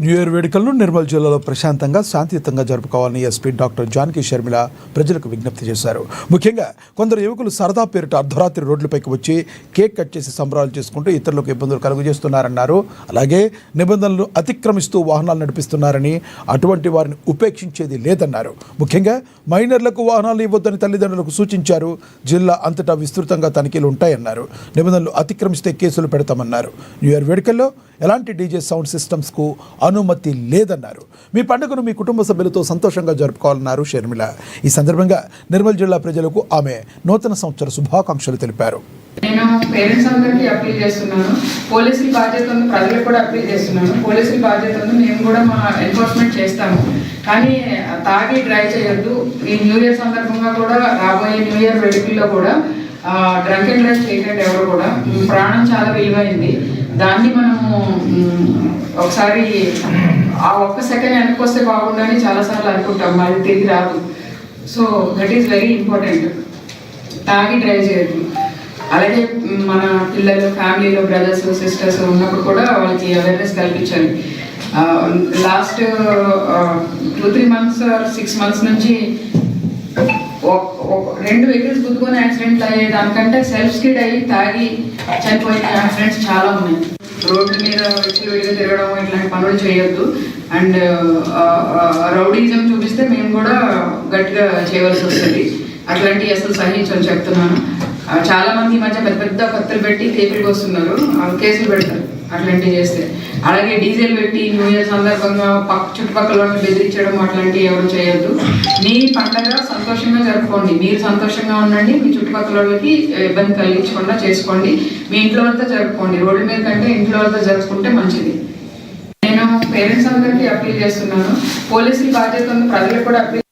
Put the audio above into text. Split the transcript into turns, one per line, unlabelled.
New year వేడుకలను నిర్మల్ జిల్లాలో ప్రశాంతంగా శాంతియుతంగా జరుపుకోవాలని ఎస్పీ డాక్టర్ జానకి షర్మిల ప్రజలకు విజ్ఞప్తి చేశారు. ముఖ్యంగా కొందరు యువకులు సరదా పేరిట అర్ధరాత్రి రోడ్లపైకి వచ్చి కేక్ కట్ చేసి సంబరాలు చేసుకుంటూ ఇతరులకు ఇబ్బందులు కలుగజేస్తున్నారన్నారు. అలాగే నిబంధనలను అతిక్రమిస్తూ వాహనాలు నడిపిస్తున్నారని, అటువంటి వారిని ఉపేక్షించేది లేదన్నారు. ముఖ్యంగా మైనర్లకు వాహనాలు ఇవ్వొద్దని తల్లిదండ్రులకు సూచించారు. జిల్లా అంతటా విస్తృతంగా తనిఖీలు ఉంటాయన్నారు. నిబంధనలు అతిక్రమిస్తే కేసులు పెడతామన్నారు. న్యూ ఇయర్ వేడుకల్లో ఎలాంటి డీజే సౌండ్ సిస్టమ్స్కు అనుమతి లేదన్నారు. మీ పండుగను మీ కుటుంబ సభ్యులతో సంతోషంగా జరుపుకోవాలన్నారు షర్మిల. ఈ సందర్భంగా నిర్మల్ జిల్లా ప్రజలకు ఆమె నూతన సంవత్సర శుభాకాంక్షలు తెలిపారు.
నేను పేరెంట్స్ అందరికీ అప్పీల్ చేస్తున్నాను. పోలీసుల బాధ్యత ఉంది, ప్రజలకు కూడా అప్పీల్ చేస్తున్నాను. పోలీసుల బాధ్యత ఉంది, మేము కూడా మా ఎన్ఫోర్స్మెంట్ చేస్తాము. కానీ తాగి డ్రైవ్ చేయొద్దు. ఈ న్యూ ఇయర్ సందర్భంగా కూడా, రాబోయే న్యూ ఇయర్ వేడుకల్లో కూడా డ్రంక్ అండ్ డ్రైవ్ చేయకండి. ఎవరు కూడా, ప్రాణం చాలా విలువైంది. దాన్ని మనము ఒకసారి ఆ ఒక్క సెకండ్ వెనక్కొస్తే బాగుండని చాలాసార్లు అనుకుంటాం, అది తిరిగి రాదు. So that is very important. తాగి డ్రైవ్ చేయద్దు. అలాగే మన పిల్లలు, ఫ్యామిలీలో బ్రదర్స్ సిస్టర్స్ ఉన్నప్పుడు కూడా వాళ్ళకి అవేర్నెస్ కల్పించాలి. లాస్ట్ 2-3 months 6 months నుంచి 2 వెహికల్స్ గుద్దుకొని యాక్సిడెంట్లు అయ్యే దానికంటే సెల్ఫ్ స్కిడ్ అయ్యి తాగి చనిపోయిన యాక్సిడెంట్స్ చాలా ఉన్నాయి. రోడ్డు మీద విడిగా తిరగడం ఇట్లాంటి పనులు చేయొద్దు. అండ్ రౌడీజం చూపిస్తే మేము కూడా గట్టిగా చేయవలసి వస్తుంది. అట్లాంటివి అసలు సహించని చెప్తున్నాను. చాలా మంది ఈ మధ్య పెద్ద పెద్ద కత్తులు పెట్టి కేసులకు వస్తున్నారు, కేసులు పెడతారు అట్లాంటివి చేస్తే. అలాగే డీజిల్ పెట్టి న్యూ ఇయర్ సందర్భంగా చుట్టుపక్కల వాళ్ళని బెదిరించడం అట్లాంటివి ఎవరు చేయొద్దు. మీ పండగ సంతోషంగా జరుపుకోండి. మీరు సంతోషంగా ఉండండి. మీ చుట్టుపక్కల వాళ్ళకి ఇబ్బంది కలిగించకుండా చేసుకోండి. మీ ఇంట్లో వాళ్ళతో జరుపుకోండి. రోడ్ల మీద కంటే ఇంట్లో వాళ్ళతో జరుపుకుంటే మంచిది. నేను పేరెంట్స్ అందరికీ అప్పీల్ చేస్తున్నాను. పోలీసుల బాధ్యత ఉంది, ప్రజలకు కూడా అప్పీల్